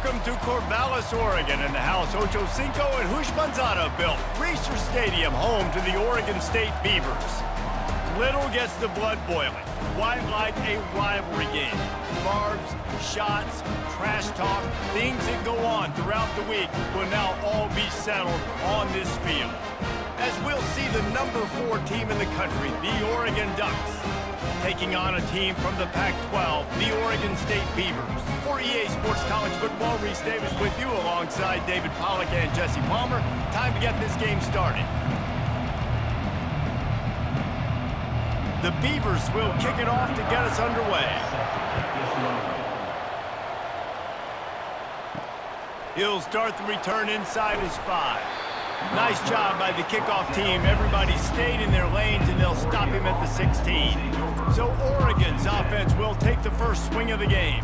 Welcome to Corvallis, Oregon, in the house Ocho Cinco and Hush Manzana built. Reser Stadium, home to the Oregon State Beavers. Little gets the blood boiling. Why like a rivalry game? Barbs, shots, trash talk, things that go on throughout the week will now all be settled on this field. As we'll see the number 4 team in the country, the Oregon Ducks, taking on a team from the Pac-12, the Oregon State Beavers. For EA Sports College Football, Reese Davis with you alongside David Pollack and Jesse Palmer. Time to get this game started. The Beavers will kick it off to get us underway. He'll start the return inside his 5. Nice job by the kickoff team. Everybody stayed in their lanes, and they'll stop him at the 16. So Oregon's offense will take the first swing of the game.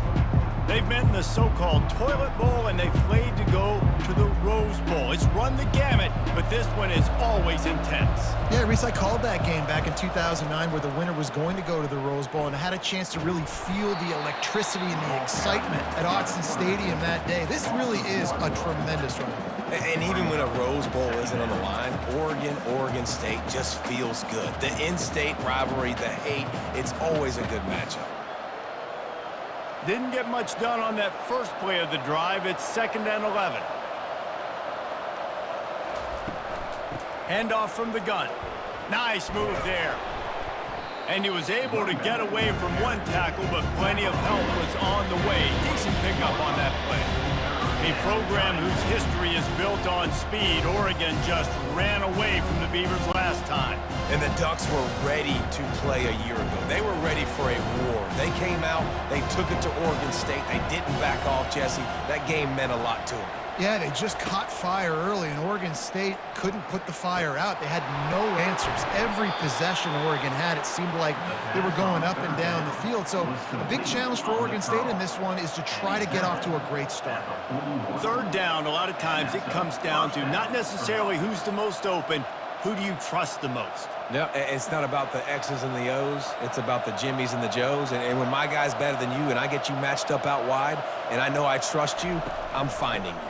They've met in the so-called toilet bowl, and they've played to go to the Rose Bowl. It's run the gamut, but this one is always intense. Yeah, Reese, I called that game back in 2009 where the winner was going to go to the Rose Bowl, and I had a chance to really feel the electricity and the excitement at Autzen Stadium that day. This really is a tremendous run. And even when a Rose Bowl isn't on the line, Oregon State just feels good. The in-state rivalry, the hate, it's always a good matchup. Didn't get much done on that first play of the drive. It's 2nd and 11. Handoff from the gun. Nice move there. And he was able to get away from one tackle, but plenty of help was on the way. Decent pickup on that play. A program whose history is built on speed. Oregon just ran away from the Beavers last time. And the Ducks were ready to play a year ago. They were ready for a war. They came out, they took it to Oregon State. They didn't back off, Jesse. That game meant a lot to them. Yeah, they just caught fire early, and Oregon State couldn't put the fire out. They had no answers. Every possession Oregon had, it seemed like they were going up and down the field. So a big challenge for Oregon State in this one is to try to get off to a great start. 3rd down, a lot of times it comes down to not necessarily who's the most open, who do you trust the most? No, it's not about the X's and the O's. It's about the Jimmys and the Joes. And when my guy's better than you and I get you matched up out wide and I know I trust you, I'm finding you.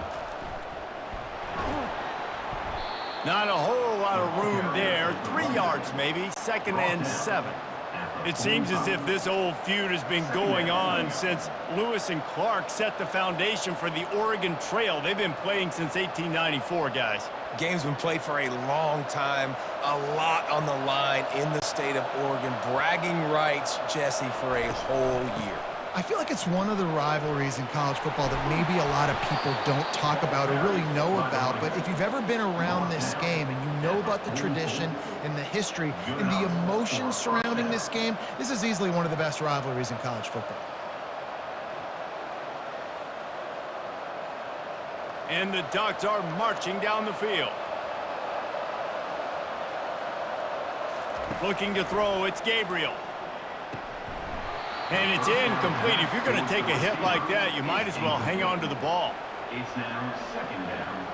Not a whole lot of room there. 3 yards maybe, 2nd and 7. It seems as if this old feud has been going on since Lewis and Clark set the foundation for the Oregon Trail. They've been playing since 1894, guys. Game's been played for a long time, a lot on the line in the state of Oregon. Bragging rights, Jesse, for a whole year. I feel like it's one of the rivalries in college football that maybe a lot of people don't talk about or really know about. But if you've ever been around this game and you know about the tradition and the history and the emotions surrounding this game, this is easily one of the best rivalries in college football. And the Ducks are marching down the field. Looking to throw, it's Gabriel. And it's incomplete. If you're going to take a hit like that, you might as well hang on to the ball. It's now 2nd down.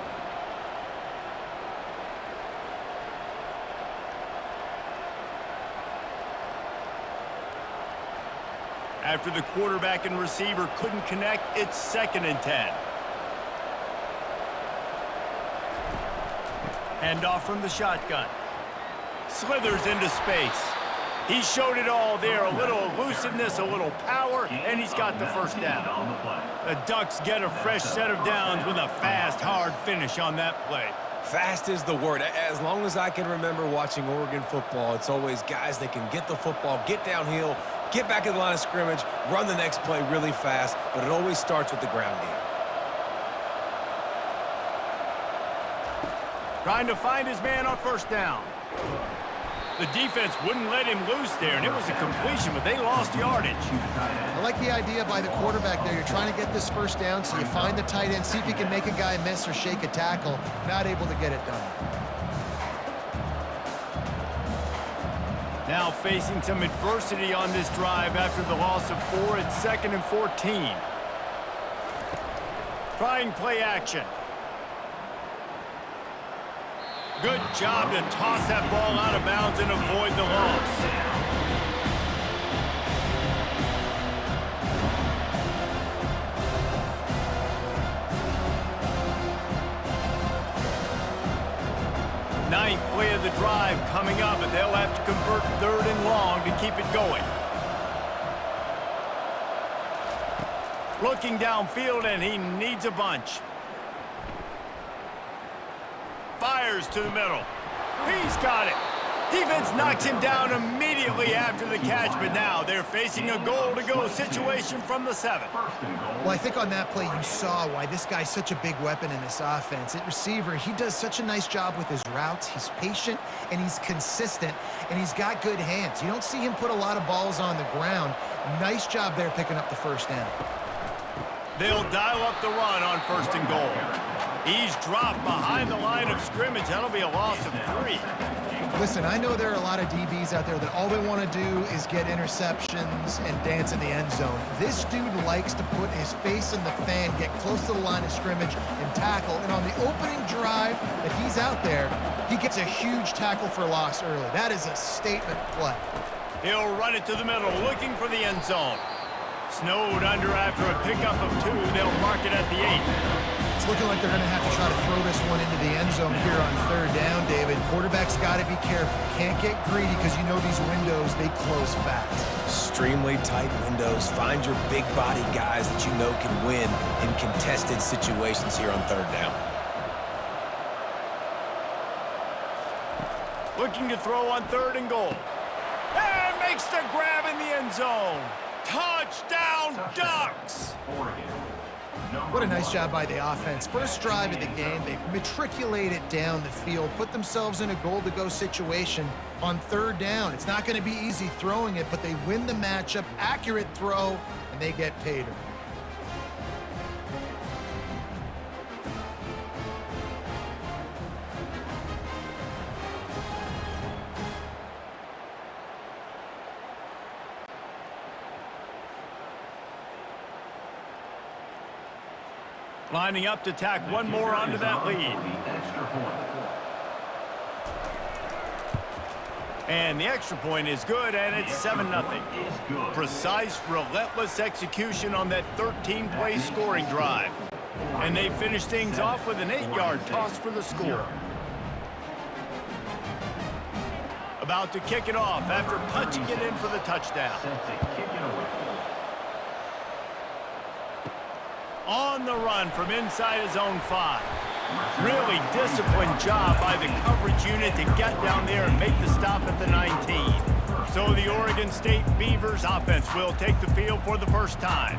After the quarterback and receiver couldn't connect, it's 2nd and 10. Handoff from the shotgun. Slithers into space. He showed it all there, a little elusiveness, a little power, and he's got the first down. The Ducks get a fresh set of downs with a fast, hard finish on that play. Fast is the word. As long as I can remember watching Oregon football, it's always guys that can get the football, get downhill, get back in the line of scrimmage, run the next play really fast, but it always starts with the ground game. Trying to find his man on 1st down. The defense wouldn't let him loose there, and it was a completion, but they lost yardage. I like the idea by the quarterback there. You're trying to get this 1st down, so you find the tight end, see if you can make a guy miss or shake a tackle. Not able to get it done. Now facing some adversity on this drive after the loss of 4 at 2nd and 14. Trying play action. Good job to toss that ball out of bounds and avoid the loss. They'll have to convert 3rd and long to keep it going. Looking downfield, and he needs a bunch. Fires to the middle. He's got it. Defense knocks him down immediately after the catch, but now they're facing a goal-to-go situation from the 7. Well, I think on that play you saw why this guy's such a big weapon in this offense. At receiver, he does such a nice job with his routes. He's patient, and he's consistent, and he's got good hands. You don't see him put a lot of balls on the ground. Nice job there picking up the 1st down. They'll dial up the run on 1st and goal. He's dropped behind the line of scrimmage. That'll be a loss of 3. Listen, I know there are a lot of DBs out there that all they want to do is get interceptions and dance in the end zone. This dude likes to put his face in the fan, get close to the line of scrimmage, and tackle. And on the opening drive that he's out there, he gets a huge tackle for loss early. That is a statement play. He'll run it to the middle, looking for the end zone. Snowed under after a pickup of 2. They'll mark it at the 8. It's looking like they're going to have to try to throw this one into the end zone here on 3rd down, David. Quarterback's got to be careful. Can't get greedy because you know these windows, they close fast. Extremely tight windows. Find your big body guys that you know can win in contested situations here on 3rd down. Looking to throw on 3rd and goal. And makes the grab in the end zone. Touchdown, Ducks! What a nice job by the offense. First drive of the game, they matriculate it down the field, put themselves in a goal-to-go situation on 3rd down. It's not going to be easy throwing it, but they win the matchup, accurate throw, and they get paid. Lining up to tack one more onto that lead. And the extra point is good, and it's 7-0. Precise, relentless execution on that 13-play scoring drive. And they finish things off with an 8-yard toss for the score. About to kick it off after punching it in for the touchdown. On the run from inside his own 5. Really disciplined job by the coverage unit to get down there and make the stop at the 19. So the Oregon State Beavers offense will take the field for the first time.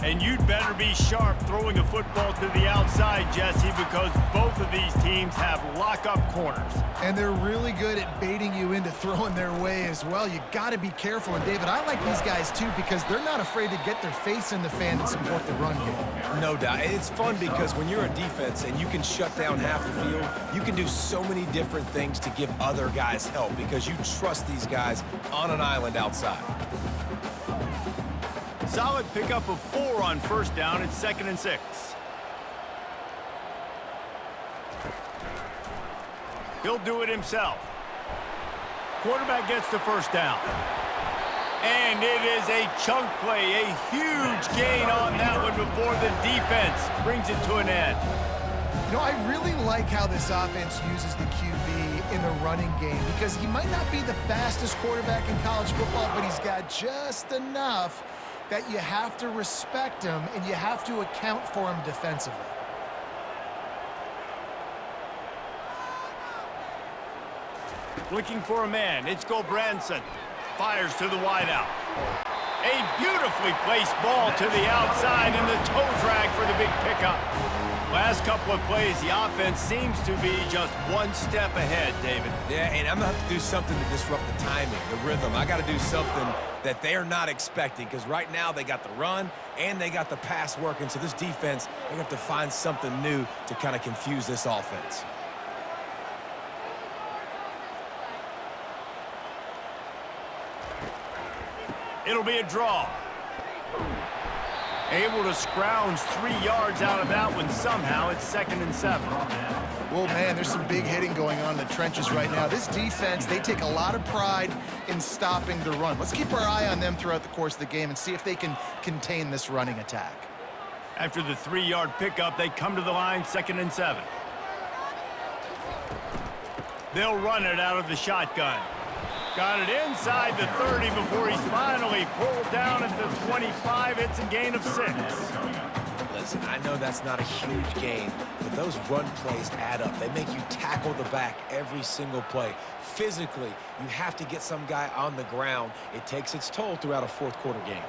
And you'd better be sharp throwing a football to the outside, Jesse, because both of these teams have lock-up corners. And they're really good at baiting you into throwing their way as well. You got to be careful. And, David, I like these guys, too, because they're not afraid to get their face in the fan and support the run game. No doubt. It's fun because when you're a defense and you can shut down half the field, you can do so many different things to give other guys help because you trust these guys on an island outside. Solid pickup of 4 on 1st down. It's 2nd and 6. He'll do it himself. Quarterback gets the 1st down. And it is a chunk play, a huge gain on that one before the defense brings it to an end. You know, I really like how this offense uses the QB in the running game because he might not be the fastest quarterback in college football, but he's got just enough that you have to respect him and you have to account for him defensively. Looking for a man. It's Gobranson. Fires to the wideout. A beautifully placed ball to the outside and the toe drag for the big pickup. Last couple of plays, the offense seems to be just one step ahead, David. Yeah, and I'm going to have to do something to disrupt the timing, the rhythm. I got to do something that they're not expecting because right now they got the run and they got the pass working. So this defense, they have to find something new to kind of confuse this offense. It'll be a draw. Able to scrounge 3 yards out of that one somehow. It's 2nd and 7. Well, man, there's some big hitting going on in the trenches right now. This defense, they take a lot of pride in stopping the run. Let's keep our eye on them throughout the course of the game and see if they can contain this running attack. After the 3-yard pickup, they come to the line, 2nd and 7. They'll run it out of the shotgun. Got it inside the 30 before he's finally pulled down at the 25. It's a gain of 6. Listen, I know that's not a huge gain, but those run plays add up. They make you tackle the back every single play. Physically, you have to get some guy on the ground. It takes its toll throughout a fourth quarter game.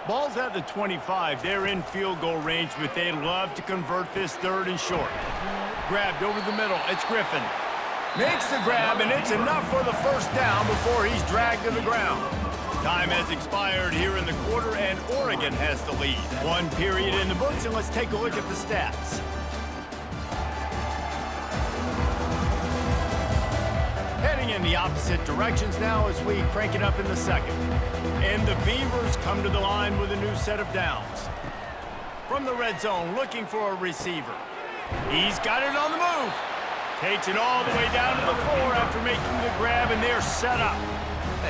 Ball's at the 25. They're in field goal range, but they'd love to convert this 3rd and short. Grabbed over the middle. It's Griffin. Makes the grab, and it's enough for the first down before he's dragged to the ground. Time has expired here in the quarter, and Oregon has the lead. 1 period in the books, and let's take a look at the stats. Heading in the opposite directions now as we crank it up in the 2nd. And the Beavers come to the line with a new set of downs. From the red zone, looking for a receiver. He's got it on the move. Takes it all the way down to the 4 after making the grab, and they're set up.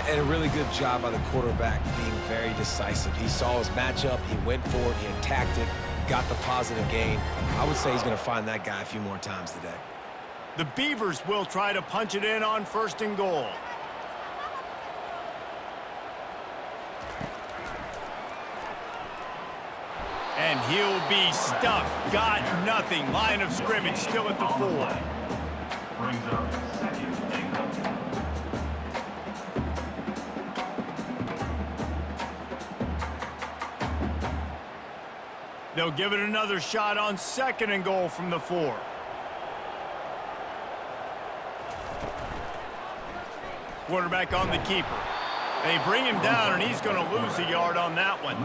And a really good job by the quarterback being very decisive. He saw his matchup, he went for it, he attacked it, got the positive gain. I would say he's going to find that guy a few more times today. The Beavers will try to punch it in on 1st and goal. And he'll be stuck. Got nothing. Line of scrimmage still at the 4. Brings up 2nd and goal. They'll give it another shot on 2nd and goal from the 4. Quarterback on the keeper. They bring him down, and he's going to lose a yard on that one.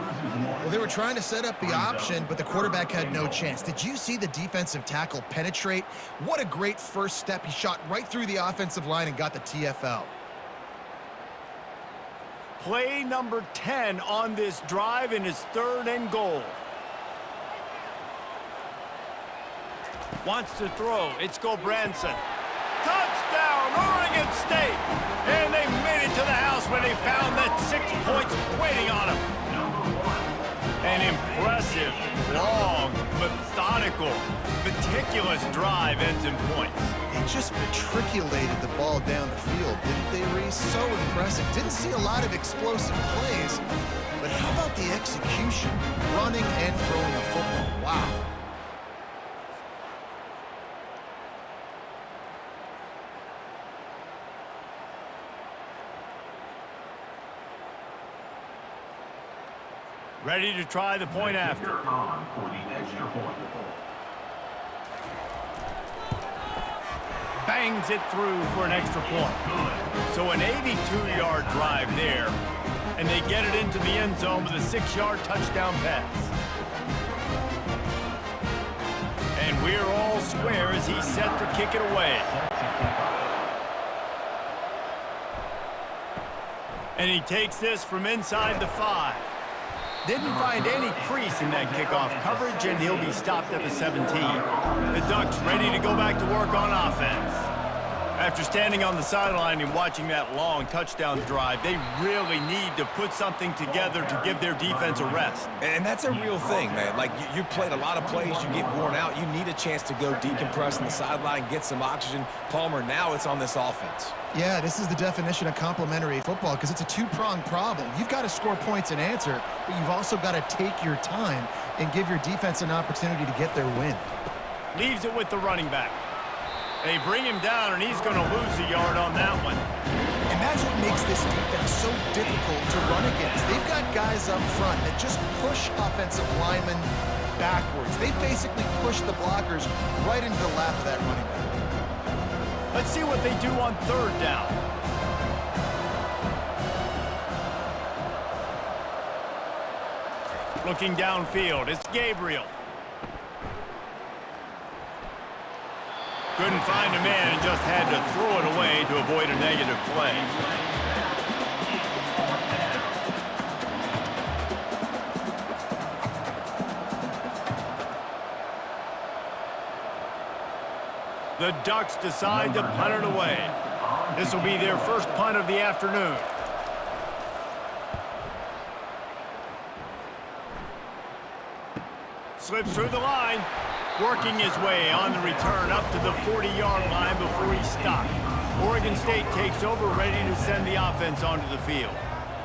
Well, they were trying to set up the option, but the quarterback had no chance. Did you see the defensive tackle penetrate? What a great first step. He shot right through the offensive line and got the TFL. Play number 10 on this drive, and it's 3rd and goal. Wants to throw. It's Gobranson. Touchdown, Oregon State! And they made it to the house when they found that 6 points waiting on them. An impressive, long, methodical, meticulous drive ends in points. They just matriculated the ball down the field, didn't they, Reese? So impressive. Didn't see a lot of explosive plays, but how about the execution? Running and throwing the football. Wow. Ready to try the point after. On for the extra point. Bangs it through for an extra point. So an 82-yard drive there, and they get it into the end zone with a 6-yard touchdown pass. And we're all square as he's set to kick it away. And he takes this from inside the 5. Didn't find any crease in that kickoff coverage, and he'll be stopped at the 17. The Ducks ready to go back to work on offense. After standing on the sideline and watching that long touchdown drive, they really need to put something together to give their defense a rest. And that's a real thing, man. Like, you played a lot of plays, you get worn out, you need a chance to go decompress on the sideline, get some oxygen. Palmer, now it's on this offense. Yeah, this is the definition of complementary football because it's a two-pronged problem. You've got to score points and answer, but you've also got to take your time and give your defense an opportunity to get their win. Leaves it with the running back. They bring him down, and he's going to lose a yard on that one. And that's what makes this defense so difficult to run against. They've got guys up front that just push offensive linemen backwards. They basically push the blockers right into the lap of that running back. Let's see what they do on 3rd down. Looking downfield, it's Gabriel. Couldn't find a man and just had to throw it away to avoid a negative play. The Ducks decide to punt it away. This will be their first punt of the afternoon. Slips through the line, working his way on the return up to the 40-yard line before he's stopped. Oregon State takes over, ready to send the offense onto the field.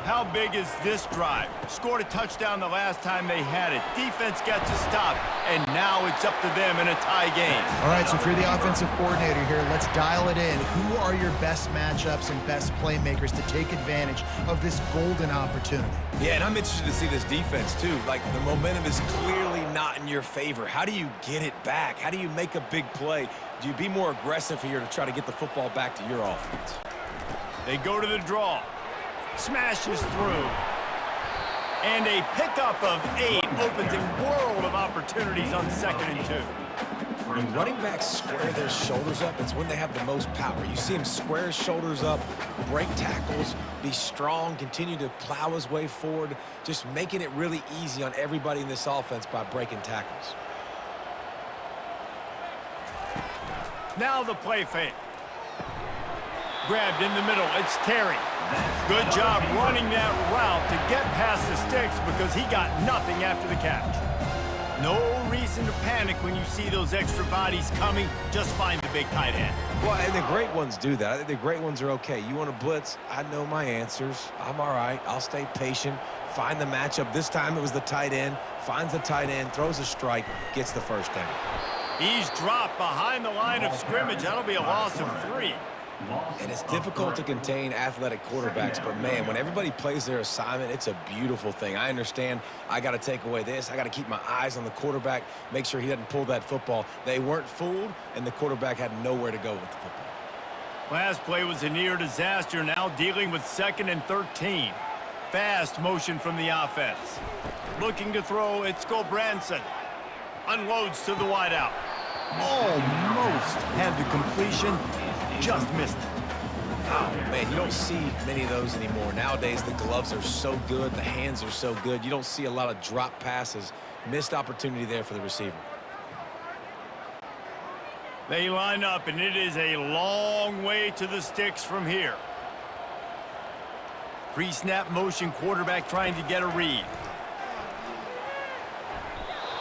How big is this drive? Scored a touchdown the last time they had it. Defense gets a stop, and now it's up to them in a tie game. All right, so if you're the offensive coordinator here, let's dial it in. Who are your best matchups and best playmakers to take advantage of this golden opportunity? Yeah, and I'm interested to see this defense, too. Like, the momentum is clearly not in your favor. How do you get it back? How do you make a big play? Do you be more aggressive here to try to get the football back to your offense? They go to the draw. Smashes through. And a pickup of 8 opens a world of opportunities on 2nd and 2. When running backs square their shoulders up, it's when they have the most power. You see him square his shoulders up, break tackles, be strong, continue to plow his way forward, just making it really easy on everybody in this offense by breaking tackles. Now the play fake. Grabbed in the middle. It's Terry. Good job running that route to get past the sticks because he got nothing after the catch. No reason to panic when you see those extra bodies coming. Just find the big tight end. Well, and the great ones do that. I think the great ones are okay. You want to blitz? I know my answers. I'm all right. I'll stay patient. Find the matchup. This time it was the tight end. Finds the tight end, throws a strike, gets the first down. He's dropped behind the line of scrimmage. That'll be a loss of 3. And it's difficult to contain athletic quarterbacks, but, man, when everybody plays their assignment, it's a beautiful thing. I understand I got to take away this. I got to keep my eyes on the quarterback, make sure he doesn't pull that football. They weren't fooled, and the quarterback had nowhere to go with the football. Last play was a near disaster, now dealing with 2nd and 13. Fast motion from the offense. Looking to throw, it's Branson. Unloads to the wideout. Almost had the completion. Just missed it. Oh, man, you don't see many of those anymore. Nowadays, the gloves are so good, the hands are so good. You don't see a lot of drop passes. Missed opportunity there for the receiver. They line up, and it is a long way to the sticks from here. Pre-snap motion, quarterback trying to get a read.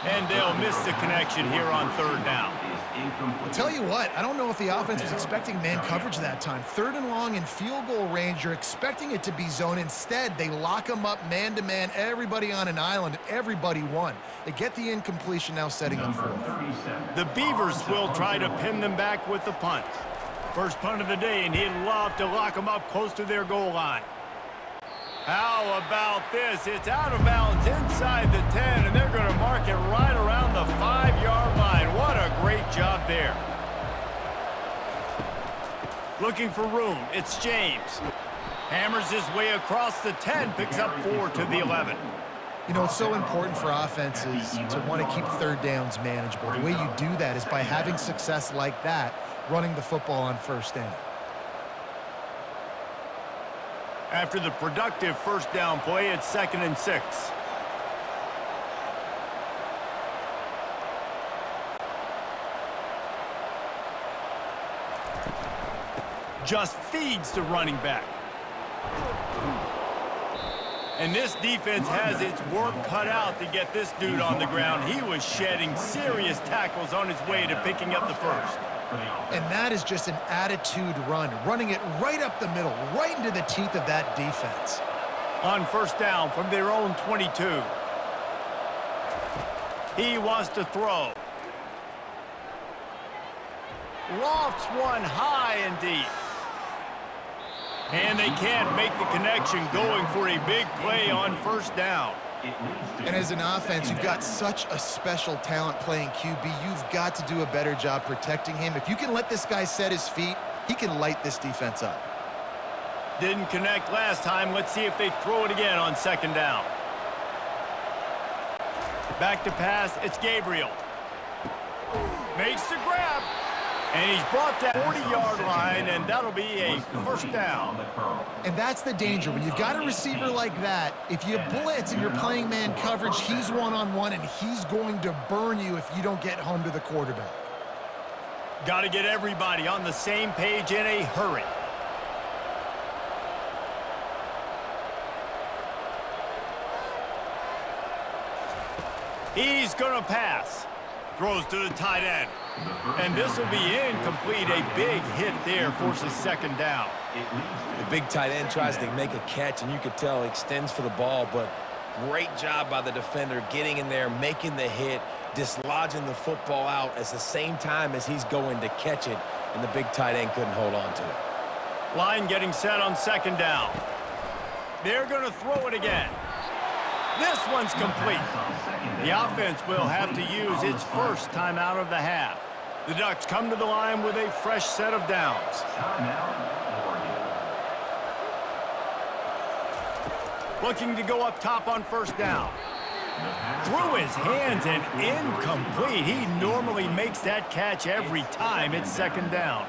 And they'll miss the connection here on 3rd down. I'll tell you what, I don't know if the offense was expecting man coverage that time. 3rd and long in field goal range, you're expecting it to be zone. Instead, they lock them up man-to-man, everybody on an island, everybody won. They get the incompletion, now setting up 4th. The Beavers will try to pin them back with the punt. First punt of the day, and he'd love to lock them up close to their goal line. How about this? It's out of bounds inside the 10, and they're going to mark it right around the 5-yard line. What a great job there. Looking for room. It's James. Hammers his way across the 10, picks up 4 to the 11. You know, it's so important for offenses to want to keep 3rd downs manageable. The way you do that is by having success like that, running the football on 1st down. After the productive 1st down play, it's 2nd and 6. Just feeds the running back. And this defense has its work cut out to get this dude on the ground. He was shedding serious tackles on his way to picking up the 1st. And that is just an attitude run, running it right up the middle, right into the teeth of that defense. On 1st down from their own 22. He wants to throw. Lofts one high and deep. And they can't make the connection, going for a big play on 1st down. And as an offense, you've got such a special talent playing QB. You've got to do a better job protecting him. If you can let this guy set his feet, he can light this defense up. Didn't connect last time. Let's see if they throw it again on 2nd down. Back to pass. It's Gabriel. Makes the grab. And he's brought that 40-yard line, and that'll be a 1st down. And that's the danger. When you've got a receiver like that, if you blitz and you're playing man coverage, he's one-on-one, and he's going to burn you if you don't get home to the quarterback. Got to get everybody on the same page in a hurry. He's going to pass. Throws to the tight end. And this will be incomplete. A big hit there forces second down. The big tight end tries to make a catch, and you could tell he extends for the ball, but great job by the defender getting in there, making the hit, dislodging the football out at the same time as he's going to catch it, and the big tight end couldn't hold on to it. Line getting set on second down. They're going to throw it again. This one's complete. The offense will have to use its first timeout of the half. The Ducks come to the line with a fresh set of downs. Looking to go up top on first down. Through his hands and incomplete. He normally makes that catch every time it's second down.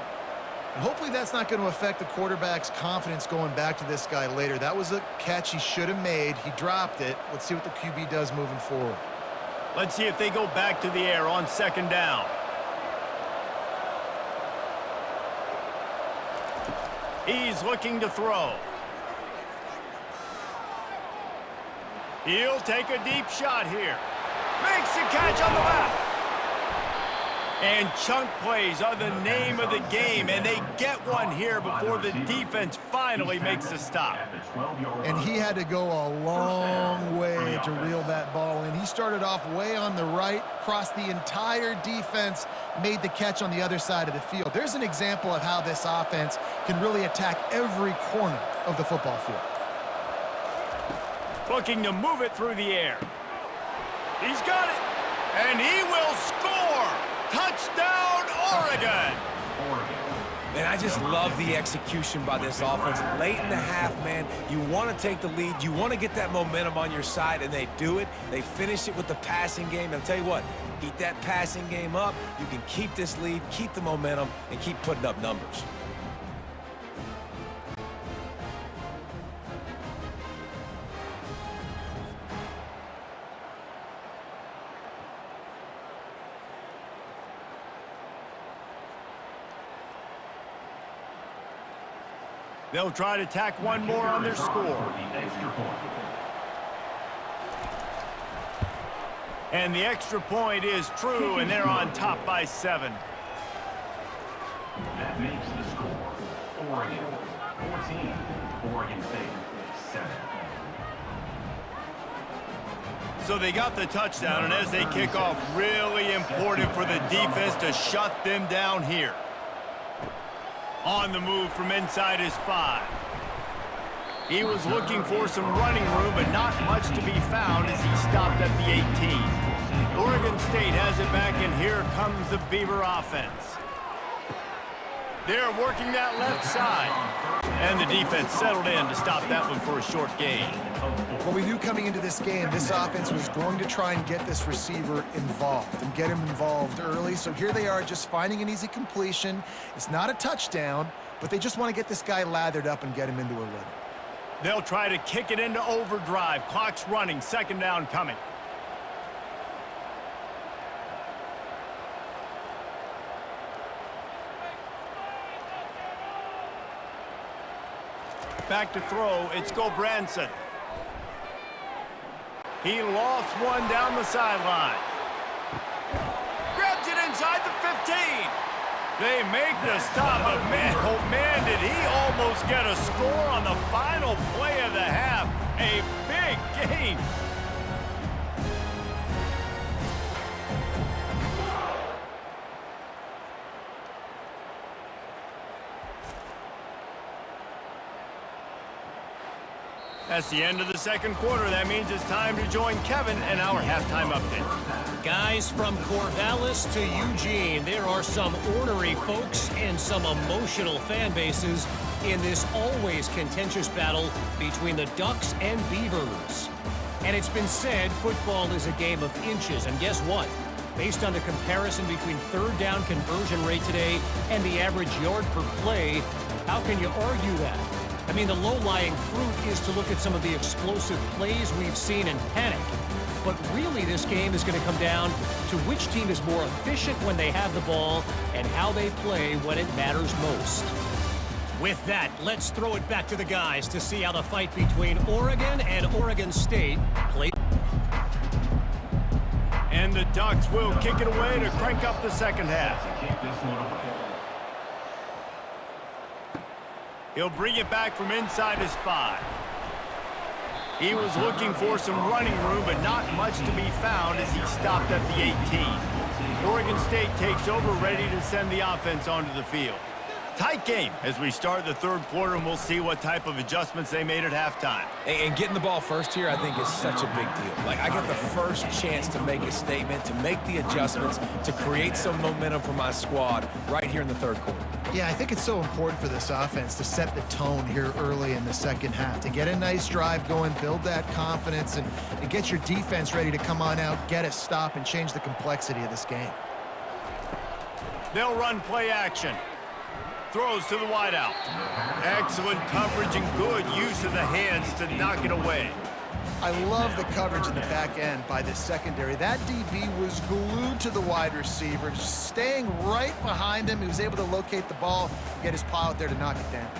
Hopefully that's not going to affect the quarterback's confidence going back to this guy later. That was a catch he should have made. He dropped it. Let's see what the QB does moving forward. Let's see if they go back to the air on second down. He's looking to throw. He'll take a deep shot here. Makes the catch on the left. And chunk plays are the name of the game, and they get one here before the defense finally makes a stop. And he had to go a long way to reel that ball in. He started off way on the right, crossed the entire defense, made the catch on the other side of the field. There's an example of how this offense can really attack every corner of the football field. Looking to move it through the air. He's got it, and he will score! Touchdown, Oregon! And I just love the execution by this offense. Late in the half, man, you want to take the lead. You want to get that momentum on your side, and they do it. They finish it with the passing game. And I'll tell you what, keep that passing game up. You can keep this lead, keep the momentum, and keep putting up numbers. They'll try to tack one more on their score. And the extra point is true, and they're on top by 7. That makes the score Oregon 14, Oregon State 7. So they got the touchdown, and as they kick off, really important for the defense to shut them down here. On the move from inside his 5. He was looking for some running room, but not much to be found as he stopped at the 18. Oregon State has it back, and here comes the Beaver offense. They're working that left side. And the defense settled in to stop that one for a short gain. What we knew coming into this game, this offense was going to try and get this receiver involved and get him involved early. So here they are just finding an easy completion. It's not a touchdown, but they just want to get this guy lathered up and get him into a rhythm. They'll try to kick it into overdrive. Clock's running. Second down coming. Back to throw. It's Gobranson. He lofts one down the sideline. Grabs it inside the 15. They make the stop, but man, oh man, did he almost get a score on the final play of the half. A big gain. That's the end of the second quarter. That means it's time to join Kevin and our halftime update. Guys, from Corvallis to Eugene, there are some ornery folks and some emotional fan bases in this always contentious battle between the Ducks and Beavers. And it's been said football is a game of inches, and guess what? Based on the comparison between third down conversion rate today and the average yard per play, how can you argue that? I mean, the low-lying fruit is to look at some of the explosive plays we've seen and panic. But really, this game is going to come down to which team is more efficient when they have the ball and how they play when it matters most. With that, let's throw it back to the guys to see how the fight between Oregon and Oregon State plays. And And the Ducks will kick it away to crank up the second half. He'll bring it back from inside his 5. He was looking for some running room, but not much to be found as he stopped at the 18. Oregon State takes over, ready to send the offense onto the field. Tight game as we start the third quarter, and we'll see what type of adjustments they made at halftime. And getting the ball first here, I think, is such a big deal. Like, I get the first chance to make a statement, to make the adjustments, to create some momentum for my squad right here in the third quarter. Yeah, I think it's so important for this offense to set the tone here early in the second half, to get a nice drive going, build that confidence, and get your defense ready to come on out, get a stop, and change the complexity of this game. They'll run play action. Throws to the wideout. Excellent coverage and good use of the hands to knock it away. I love the coverage in the back end by the secondary. That DB was glued to the wide receiver, just staying right behind him. He was able to locate the ball, get his paw out there to knock it down.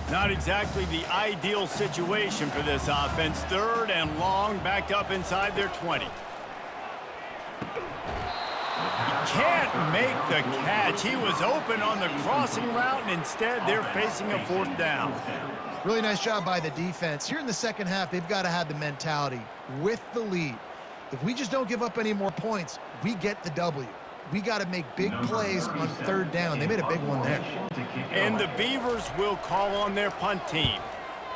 Not exactly the ideal situation for this offense. Third and long, back up inside their 20. Can't make the catch. He was open on the crossing route, and instead they're facing a fourth down. Really nice job by the defense. Here in the second half, they've got to have the mentality with the lead. If we just don't give up any more points, we get the W. We got to make big plays on third down. They made a big one there. And the Beavers will call on their punt team.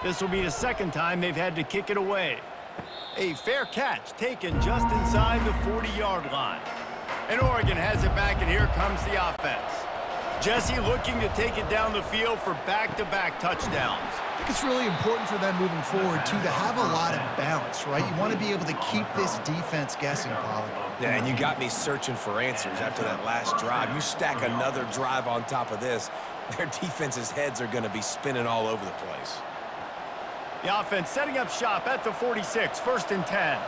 This will be the second time they've had to kick it away. A fair catch taken just inside the 40-yard line. And Oregon has it back, and here comes the offense. Jesse looking to take it down the field for back-to-back touchdowns. I think it's really important for them moving forward, too, to have a lot of balance, right? You want to be able to keep this defense guessing, Pollard. Yeah, and you got me searching for answers after that last drive. You stack another drive on top of this, their defense's heads are going to be spinning all over the place. The offense setting up shop at the 46, 1st and 10.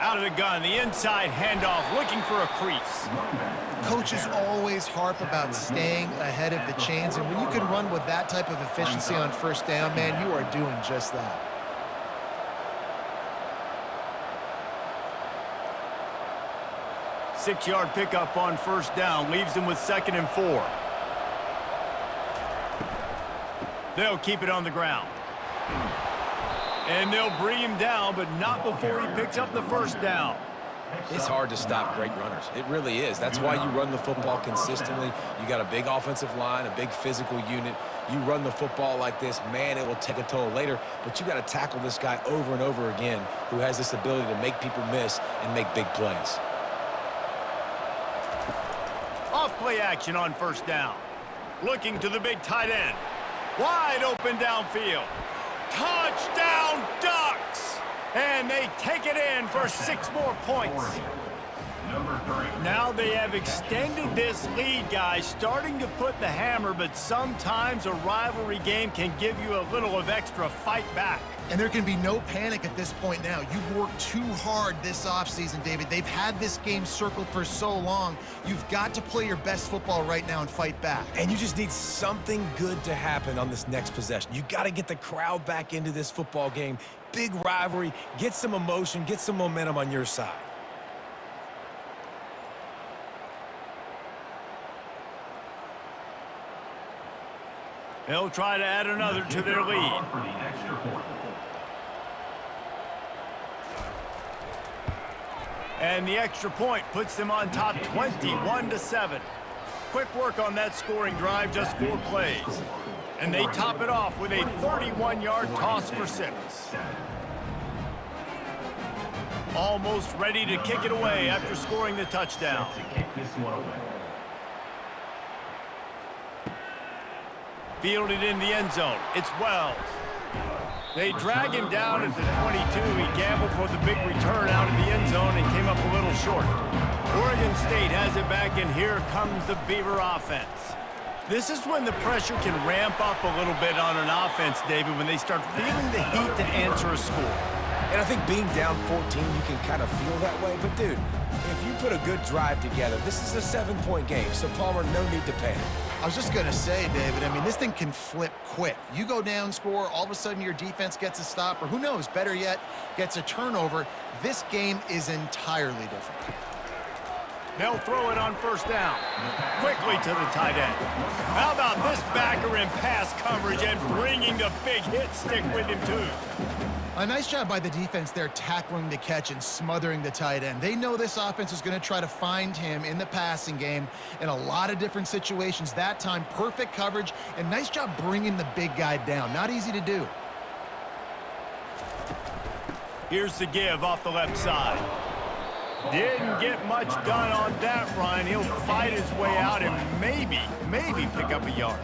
Out of the gun, the inside handoff, looking for a crease. Coaches always harp about staying ahead of the chains, and when you can run with that type of efficiency on first down, man, you are doing just that. Six-yard pickup on first down, leaves them with 2nd and 4. They'll keep it on the ground. And they'll bring him down, but not before he picks up the first down. It's hard to stop great runners. It really is. That's why you run the football consistently. You got a big offensive line, a big physical unit. You run the football like this, man, it will take a toll later. But you got to tackle this guy over and over again who has this ability to make people miss and make big plays. Off play action on first down. Looking to the big tight end. Wide open downfield. Touchdown, Ducks! And they take it in for 6 more points. Now they have extended this lead, guys, starting to put the hammer, but sometimes a rivalry game can give you a little of extra fight back. And there can be no panic at this point now. You've worked too hard this offseason, David. They've had this game circled for so long. You've got to play your best football right now and fight back. And you just need something good to happen on this next possession. You got to get the crowd back into this football game. Big rivalry, get some emotion, get some momentum on your side. They'll try to add another to their lead. And the extra point puts them on top 21-7. Quick work on that scoring drive, just 4 plays. And they top it off with a 31-yard toss for 6. Almost ready to kick it away after scoring the touchdown. Fielded in the end zone. It's Wells. They drag him down at the 22. He gambled for the big return out of the end zone and came up a little short. Oregon State has it back, and here comes the Beaver offense. This is when the pressure can ramp up a little bit on an offense, David, when they start feeling the heat to answer a score. And I think being down 14, you can kind of feel that way. But, dude, if you put a good drive together, this is a 7-point game, so, Palmer, no need to panic. I was just going to say, David, I mean, this thing can flip quick. You go down, score, all of a sudden your defense gets a stop, or who knows, better yet, gets a turnover. This game is entirely different. They'll throw it on first down. Quickly to the tight end. How about this backer in pass coverage and bringing the big hit stick with him, too? A nice job by the defense there tackling the catch and smothering the tight end. They know this offense is going to try to find him in the passing game in a lot of different situations. That time, perfect coverage, and nice job bringing the big guy down. Not easy to do. Here's the give off the left side. Didn't get much done on that run. He'll fight his way out and maybe pick up a yard.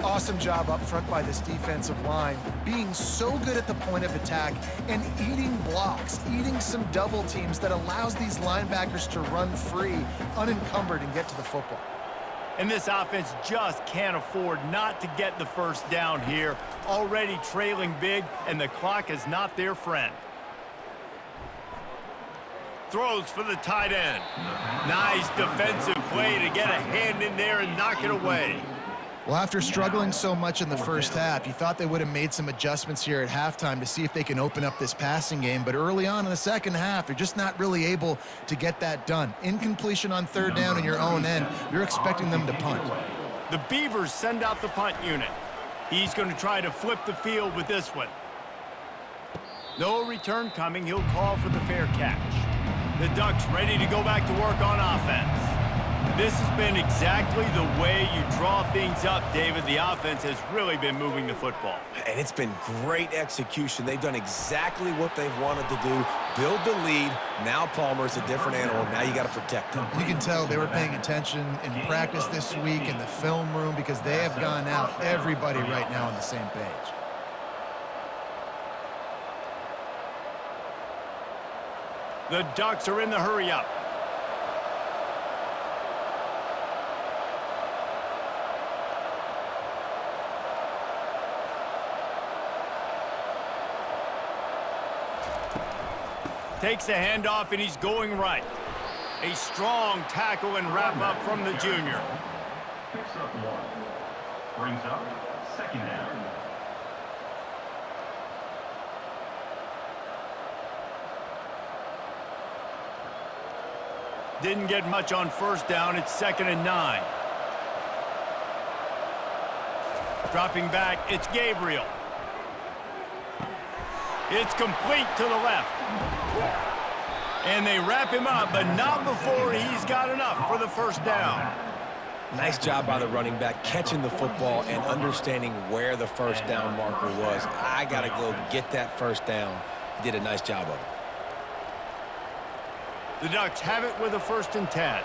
Awesome job up front by this defensive line, being so good at the point of attack and eating blocks, eating some double teams that allows these linebackers to run free, unencumbered, and get to the football. And this offense just can't afford not to get the first down here. Already trailing big, and the clock is not their friend. Throws for the tight end. Nice defensive play to get a hand in there and knock it away. Well, after struggling so much in the first half, you thought they would have made some adjustments here at halftime to see if they can open up this passing game. But early on in the second half, they're just not really able to get that done. Incompletion on third down in your own end, you're expecting them to punt. The Beavers send out the punt unit. He's going to try to flip the field with this one. No return coming. He'll call for the fair catch. The Ducks ready to go back to work on offense. This has been exactly the way you draw things up, David. The offense has really been moving the football. And it's been great execution. They've done exactly what they've wanted to do. Build the lead. Now Palmer's a different animal. Now you got to protect him. You can tell they were paying attention in practice this week in the film room because they have gone out, everybody right now on the same page. The Ducks are in the hurry-up. Takes a handoff, and he's going right. A strong tackle and wrap-up from the junior. Picks up one. Brings up second down. Didn't get much on first down. It's 2nd and 9. Dropping back, it's Gabriel. It's complete to the left. And they wrap him up, but not before he's got enough for the first down. Nice job by the running back, catching the football and understanding where the first down marker was. I got to go get that first down. He did a nice job of it. The Ducks have it with a 1st and 10.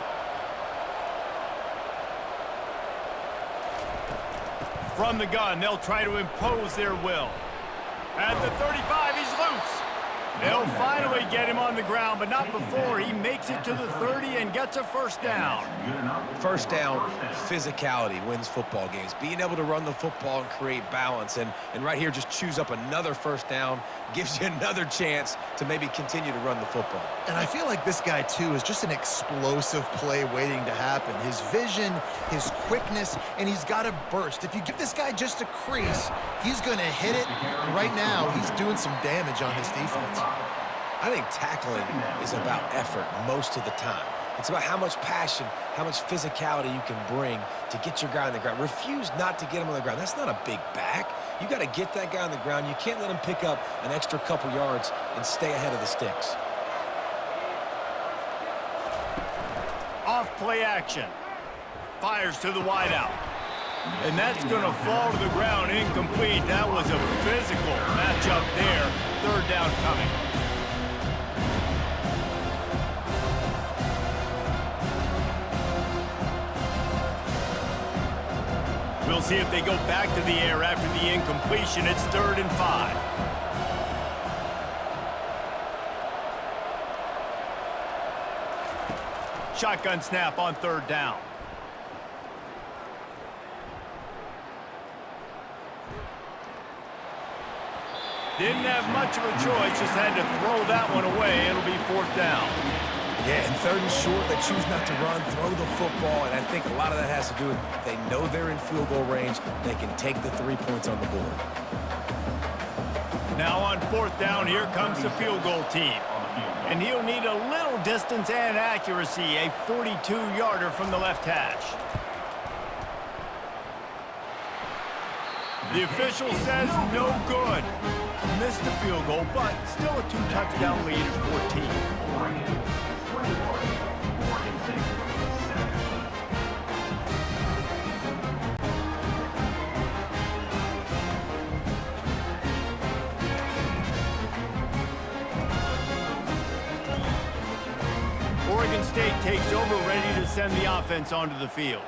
From the gun, they'll try to impose their will. At the 35, he's loose. They'll finally get him on the ground, but not before he makes it to the 30 and gets a first down. First down, physicality wins football games. Being able to run the football and create balance. And right here, just choose up another first down, gives you another chance to maybe continue to run the football. And I feel like this guy, too, is just an explosive play waiting to happen. His vision, his quickness, and he's got a burst. If you give this guy just a crease, he's going to hit it. And right now, he's doing some damage on this defense. I think tackling is about effort most of the time. It's about how much passion, how much physicality you can bring to get your guy on the ground. Refuse not to get him on the ground. That's not a big back. You got to get that guy on the ground. You can't let him pick up an extra couple yards and stay ahead of the sticks. Off play action. Fires to the wideout. And that's going to fall to the ground incomplete. That was a physical matchup there. 3rd down coming. We'll see if they go back to the air after the incompletion. It's 3rd and 5. Shotgun snap on 3rd down. Didn't have much of a choice, just had to throw that one away. It'll be 4th down. Yeah, and third and short, they choose not to run, throw the football, and I think a lot of that has to do with they know they're in field goal range. They can take the 3 points on the board. Now on fourth down, here comes the field goal team. And he'll need a little distance and accuracy, a 42-yarder from the left hash. The official says no good. Missed the field goal, but still a 2-touchdown lead at 14. Oregon 21. Oregon State 7. Oregon State takes over, ready to send the offense onto the field.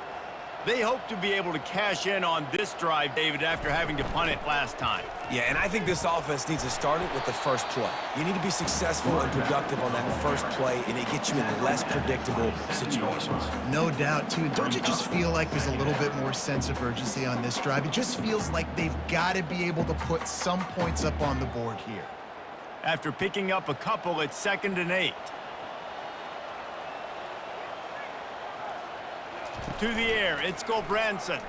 They hope to be able to cash in on this drive, David, after having to punt it last time. Yeah, and I think this offense needs to start it with the first play. You need to be successful and productive on that first play, and it gets you in less predictable situations. No doubt, too. Don't you just feel like there's a little bit more sense of urgency on this drive? It just feels like they've got to be able to put some points up on the board here. After picking up a couple, it's 2nd and 8. To the air, it's Gulbranson.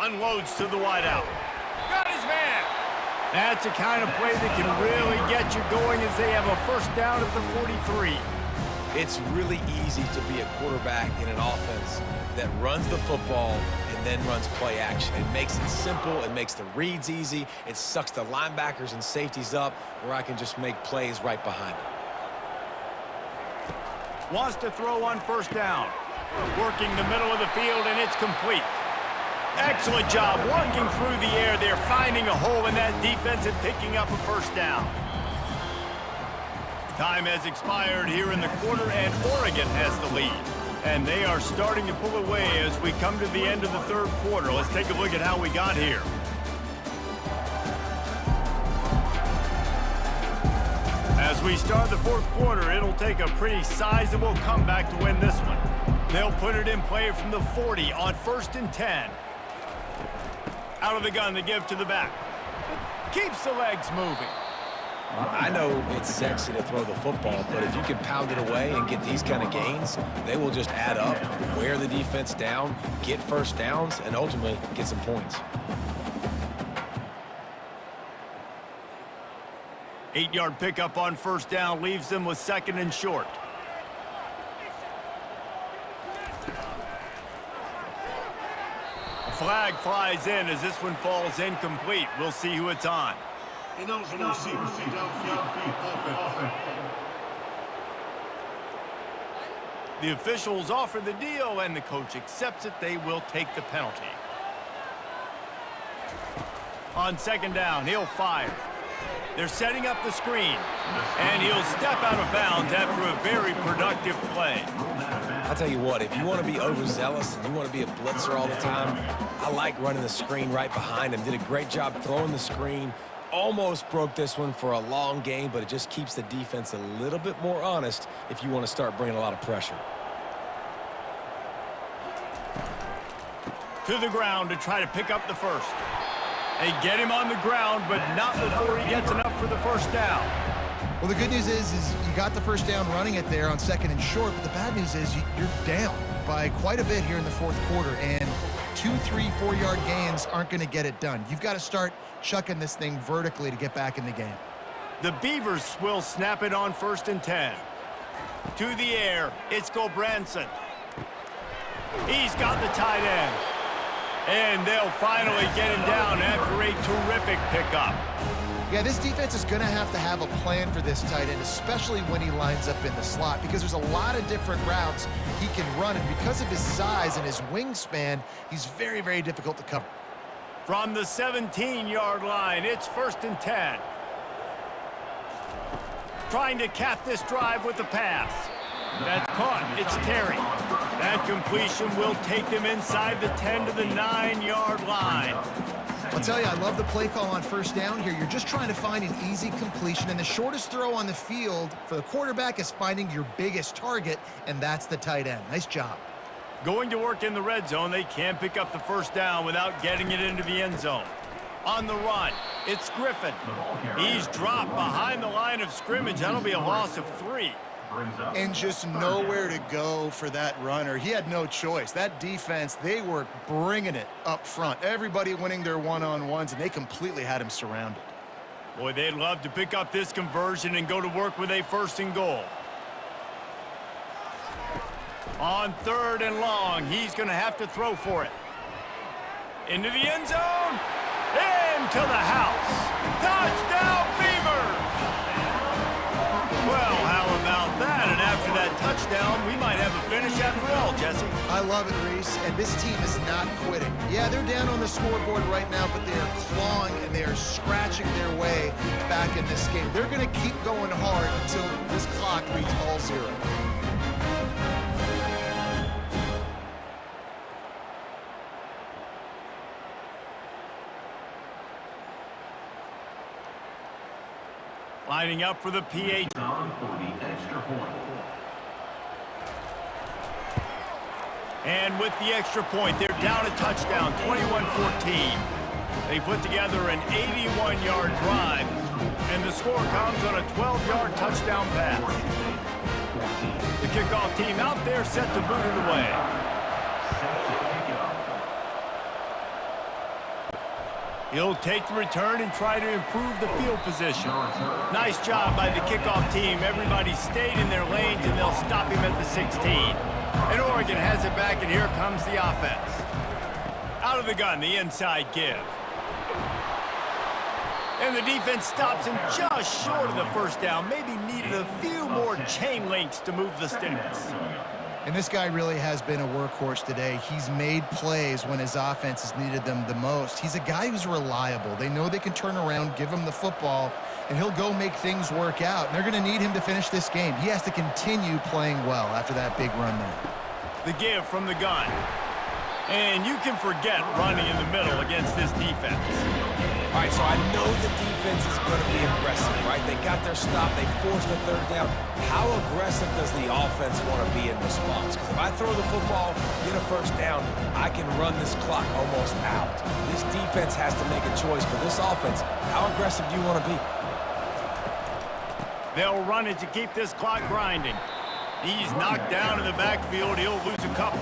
Unloads to the wideout. Got his man. That's a kind of play that can really get you going as they have a first down at the 43. It's really easy to be a quarterback in an offense that runs the football and then runs play action. It makes it simple. It makes the reads easy. It sucks the linebackers and safeties up where I can just make plays right behind them. Wants to throw on first down. Working the middle of the field, and it's complete. Excellent job working through the air. They're finding a hole in that defense and picking up a first down. Time has expired here in the quarter, and Oregon has the lead. And they are starting to pull away as we come to the end of the third quarter. Let's take a look at how we got here. As we start the fourth quarter, it'll take a pretty sizable comeback to win this one. They'll put it in play from the 40 on 1st and 10. Out of the gun to give to the back. Keeps the legs moving. I know it's sexy to throw the football, but if you can pound it away and get these kind of gains, they will just add up, wear the defense down, get first downs, and ultimately get some points. 8-yard pickup on first down leaves them with 2nd and short. A flag flies in as this one falls incomplete. We'll see who it's on. The officials offer the deal, and the coach accepts it. They will take the penalty. On 2nd down, he'll fire. They're setting up the screen, and he'll step out of bounds after a very productive play. I'll tell you what, if you want to be overzealous and you want to be a blitzer all the time, I like running the screen right behind him. Did a great job throwing the screen. Almost broke this one for a long game, but it just keeps the defense a little bit more honest if you want to start bringing a lot of pressure. To the ground to try to pick up the first. They get him on the ground, but not before he gets enough for the first down. Well, the good news is you got the first down running it there on 2nd and short, but the bad news is you're down by quite a bit here in the fourth quarter, and 2, 3, 4-yard gains aren't going to get it done. You've got to start chucking this thing vertically to get back in the game. The Beavers will snap it on 1st and 10. To the air, it's Gulbranson. He's got the tight end. And they'll finally get him down after a terrific pickup. Yeah, this defense is going to have a plan for this tight end, especially when he lines up in the slot, because there's a lot of different routes he can run, and because of his size and his wingspan, he's very, very difficult to cover. From the 17-yard line, it's 1st and 10. Trying to cap this drive with the pass. That's caught. It's Terry. That completion will take them inside the 10 to the 9-yard line. I'll tell you, I love the play call on first down here. You're just trying to find an easy completion, and the shortest throw on the field for the quarterback is finding your biggest target, and that's the tight end. Nice job. Going to work in the red zone, they can't pick up the first down without getting it into the end zone. On the run, it's Griffin. He's dropped behind the line of scrimmage. That'll be a loss of 3. brings up and just nowhere to go for that runner. He had no choice. That defense, they were bringing it up front. Everybody winning their one-on-ones, and they completely had him surrounded. Boy, they'd love to pick up this conversion and go to work with a 1st and goal. On 3rd and long, he's going to have to throw for it. Into the end zone. Into the house. Touchdown, Beavers! Well, how about that? And after that touchdown, we might have a finish after all, Jesse. I love it, Reese, and this team is not quitting. Yeah, they're down on the scoreboard right now, but they are clawing and they are scratching their way back in this game. They're going to keep going hard until this clock reads all 0. Lining up for the PA. on for the extra point. And with the extra point, they're down a touchdown, 21-14. They put together an 81-yard drive, and the score comes on a 12-yard touchdown pass. The kickoff team out there set to boot it away. He'll take the return and try to improve the field position. Nice job by the kickoff team. Everybody stayed in their lanes, and they'll stop him at the 16. And Oregon has it back, and here comes the offense. Out of the gun, the inside give. And the defense stops him just short of the 1st down. Maybe needed a few more chain links to move the sticks. And this guy really has been a workhorse today. He's made plays when his offense has needed them the most. He's a guy who's reliable. They know they can turn around, give him the football, and he'll go make things work out. And they're going to need him to finish this game. He has to continue playing well after that big run there. The give from the gun. And you can forget running in the middle against this defense. All right, so I know the defense is going to be aggressive, right? They got their stop. They forced the 3rd down. How aggressive does the offense want to be in response? Because if I throw the football, get a 1st down, I can run this clock almost out. This defense has to make a choice. But this offense, how aggressive do you want to be? They'll run it to keep this clock grinding. He's knocked down in the backfield. He'll lose a couple.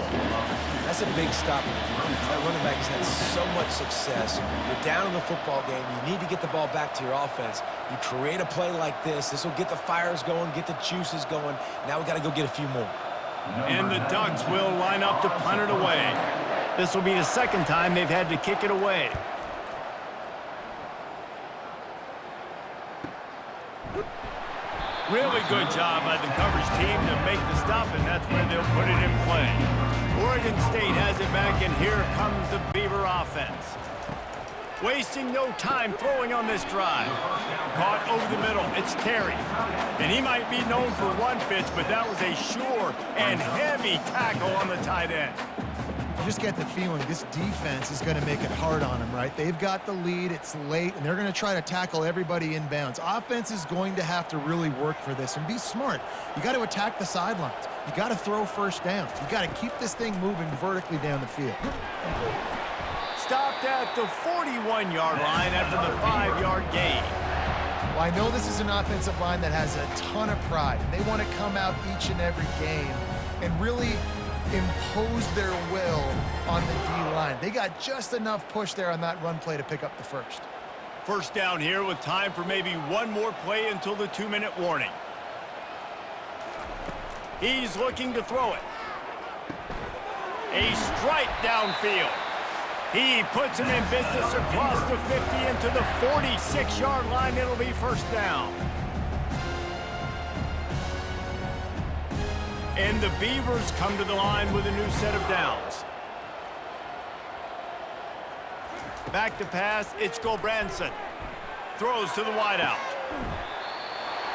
That's a big stop. That running back has had so much success. You're down in the football game. You need to get the ball back to your offense. You create a play like this. This will get the fires going, get the juices going. Now we got to go get a few more. And the Ducks will line up to punt it away. This will be the 2nd time they've had to kick it away. Really good job by the coverage team to make the stop, and that's where they'll put it in play. Oregon State has it back, and here comes the Beaver offense. Wasting no time throwing on this drive. Caught over the middle. It's Terry. And he might be known for one pitch, but that was a sure and heavy tackle on the tight end. You just get the feeling this defense is going to make it hard on them, right? They've got the lead, it's late, and they're going to try to tackle everybody inbounds. Offense is going to have to really work for this and be smart. You got to attack the sidelines. You got to throw 1st downs. You got to keep this thing moving vertically down the field. Stopped at the 41-yard line after the 5-yard gain. Well, I know this is an offensive line that has a ton of pride. They want to come out each and every game and really impose their will on the D-line. They got just enough push there on that run play to pick up the 1st. 1st down here with time for maybe one more play until the 2-minute warning. He's looking to throw it. A strike downfield. He puts him in business across the 50 into the 46-yard line. It'll be 1st down. And the Beavers come to the line with a new set of downs. Back to pass, it's Gulbranson. Throws to the wideout.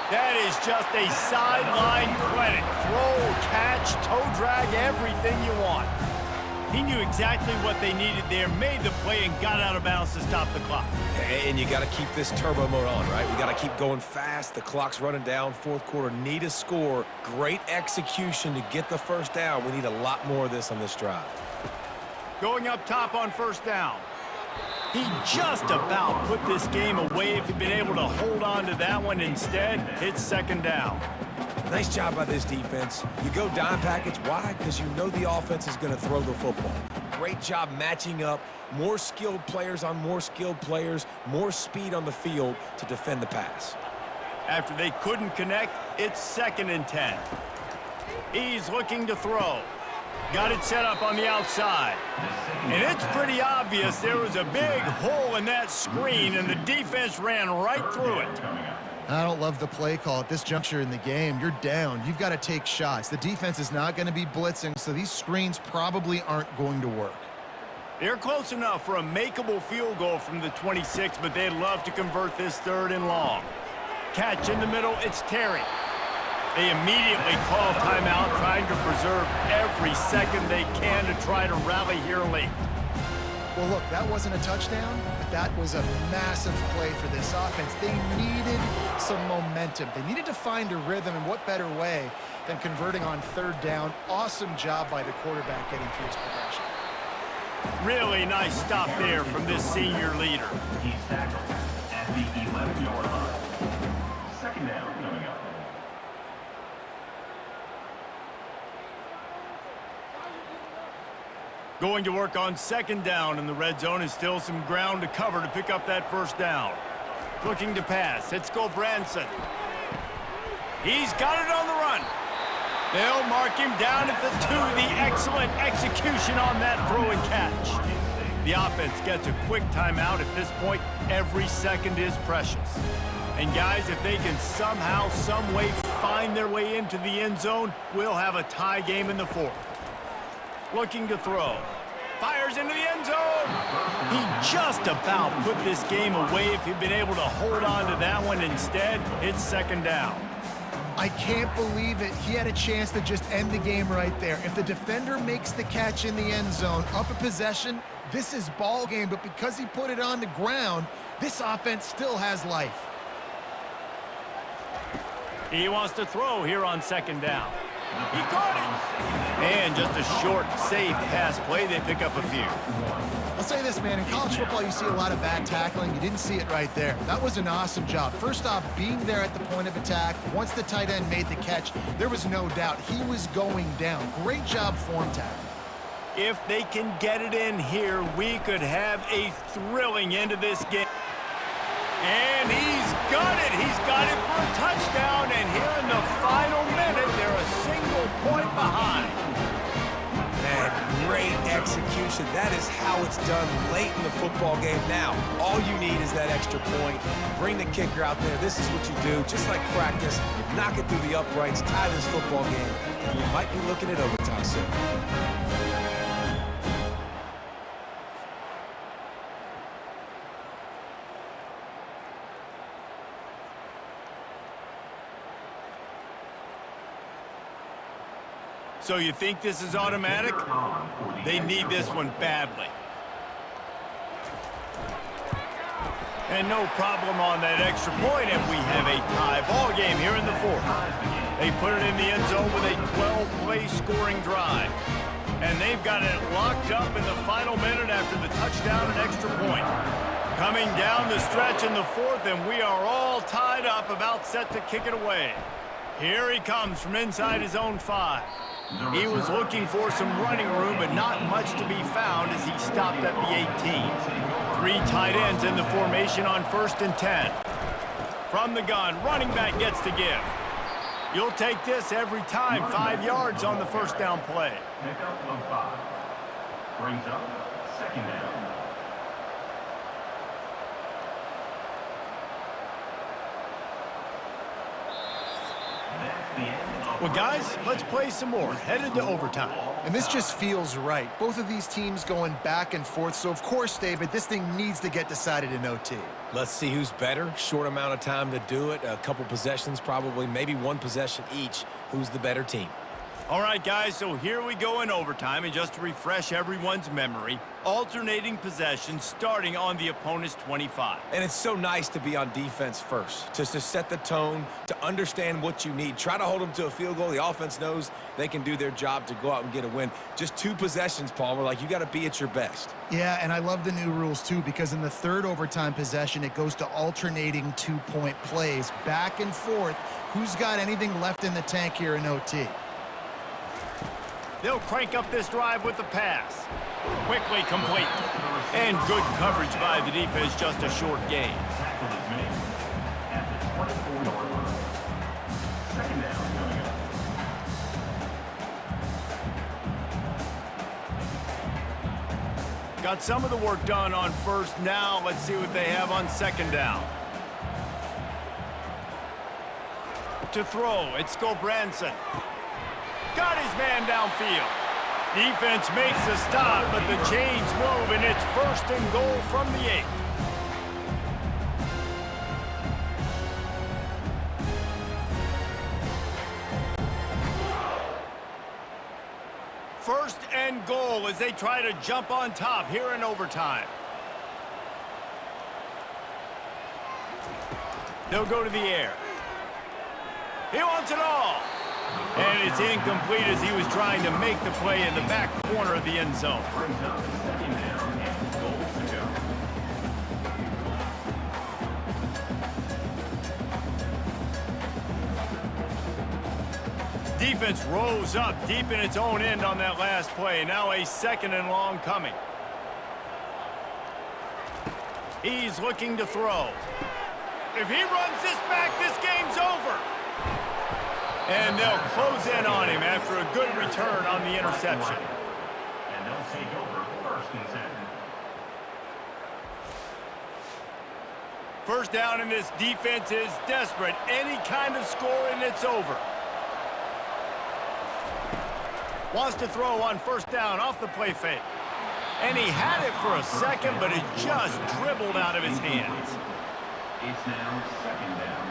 That is just a sideline credit. Throw, catch, toe drag, everything you want. He knew exactly what they needed there, made the play, and got out of bounds to stop the clock. And you got to keep this turbo mode on, right? We got to keep going fast. The clock's running down. 4th quarter, need a score. Great execution to get the 1st down. We need a lot more of this on this drive. Going up top on 1st down. He just about put this game away if he'd been able to hold on to that one. Instead, it's 2nd down. Nice job by this defense. You go dime package. Why? Because you know the offense is going to throw the football. Great job matching up. More skilled players on more skilled players. More speed on the field to defend the pass. After they couldn't connect, it's 2nd and 10. He's looking to throw. Got it set up on the outside. And it's pretty obvious there was a big hole in that screen, and the defense ran right through it. I don't love the play call at this juncture in the game. You're down. You've got to take shots. The defense is not going to be blitzing, so these screens probably aren't going to work. They're close enough for a makeable field goal from the 26, but they'd love to convert this 3rd and long. Catch in the middle, it's Terry. They immediately call timeout, trying to preserve every second they can to try to rally here late. Well, look, that wasn't a touchdown, but that was a massive play for this offense. They needed some momentum. They needed to find a rhythm, and what better way than converting on 3rd down. Awesome job by the quarterback getting through his progression. Really nice stop there from this senior leader. He's tackled at the 11-yard line. 2nd down coming up. Going to work on 2nd down in the red zone, is still some ground to cover to pick up that 1st down. Looking to pass. It's Branson. He's got it on the run. They'll mark him down at the 2. The excellent execution on that throw and catch. The offense gets a quick timeout. At this point, every second is precious. And guys, if they can somehow, some way find their way into the end zone, we'll have a tie game in the 4th. Looking to throw. Fires into the end zone. He just about put this game away if he'd been able to hold on to that one. Instead, it's 2nd down. I can't believe it. He had a chance to just end the game right there. If the defender makes the catch in the end zone, up a possession, this is ball game. But because he put it on the ground, this offense still has life. He wants to throw here on 2nd down. He caught it. And just a short, safe pass play. They pick up a few. I'll say this, man. In college football, you see a lot of bad tackling. You didn't see it right there. That was an awesome job. First off, being there at the point of attack. Once the tight end made the catch, there was no doubt he was going down. Great job form tackling. If they can get it in here, we could have a thrilling end to this game. And he's got it. He's got it for a touchdown. And here in the final minute, they're a single point behind. Man, great execution. That is how it's done late in the football game. Now, all you need is that extra point. Bring the kicker out there. This is what you do. Just like practice, knock it through the uprights, tie this football game, and you might be looking at overtime soon. So you think this is automatic? They need this one badly. And no problem on that extra point, and we have a tie ball game here in the 4th. They put it in the end zone with a 12-play scoring drive. And they've got it locked up in the final minute after the touchdown and extra point. Coming down the stretch in the 4th, and we are all tied up, about set to kick it away. Here he comes from inside his own 5. He was looking for some running room, but not much to be found as he stopped at the 18. 3 tight ends in the formation on 1st and 10. From the gun, running back gets to give. You'll take this every time. 5 yards on the 1st down play. Pickup of 5. Brings up 2nd down. That's the end. Well, guys, let's play some more. Headed to overtime. And this just feels right. Both of these teams going back and forth. So, of course, David, this thing needs to get decided in OT. Let's see who's better. Short amount of time to do it. A couple possessions probably, maybe one possession each. Who's the better team? All right, guys, so here we go in overtime, and just to refresh everyone's memory, alternating possessions starting on the opponent's 25. And it's so nice to be on defense first, just to set the tone, to understand what you need. Try to hold them to a field goal. The offense knows they can do their job to go out and get a win. Just 2 possessions, Palmer, like you got to be at your best. Yeah, and I love the new rules, too, because in the third overtime possession, it goes to alternating 2-point plays, back and forth. Who's got anything left in the tank here in OT? They'll crank up this drive with the pass. Quickly complete. And good coverage by the defense, just a short gain. Tackle is made at the 24-yard line. Second down coming up. Got some of the work done on first. Now let's see what they have on second down. To throw, it's Branson. Got his man downfield. Defense makes a stop, but the chains move, and it's 1st and goal from the 8. First and goal as they try to jump on top here in overtime. They'll go to the air. He wants it all. And it's incomplete as he was trying to make the play in the back corner of the end zone. Brings up second down and goal to go. Defense rose up deep in its own end on that last play. Now a 2nd and long coming. He's looking to throw. If he runs this back, this game's over. And they'll close in on him after a good return on the interception. And they'll take over 1st and 10. First down, and this defense is desperate. Any kind of score, and it's over. Wants to throw on first down off the play fake. And he had it for a second, but it just dribbled out of his hands. It's now 2nd down.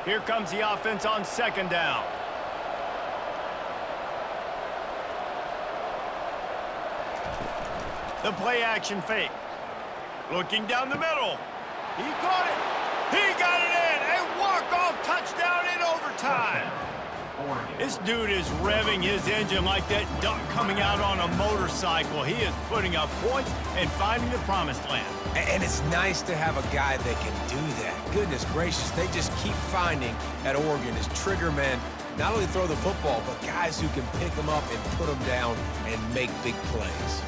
Here comes the offense on 2nd down. The play action fake. Looking down the middle. He caught it. He got it in. A walk-off touchdown in overtime. This dude is revving his engine like that duck coming out on a motorcycle. He is putting up points and finding the promised land. And it's nice to have a guy that can do that. Goodness gracious, they just keep finding at Oregon as trigger men, not only throw the football, but guys who can pick them up and put them down and make big plays.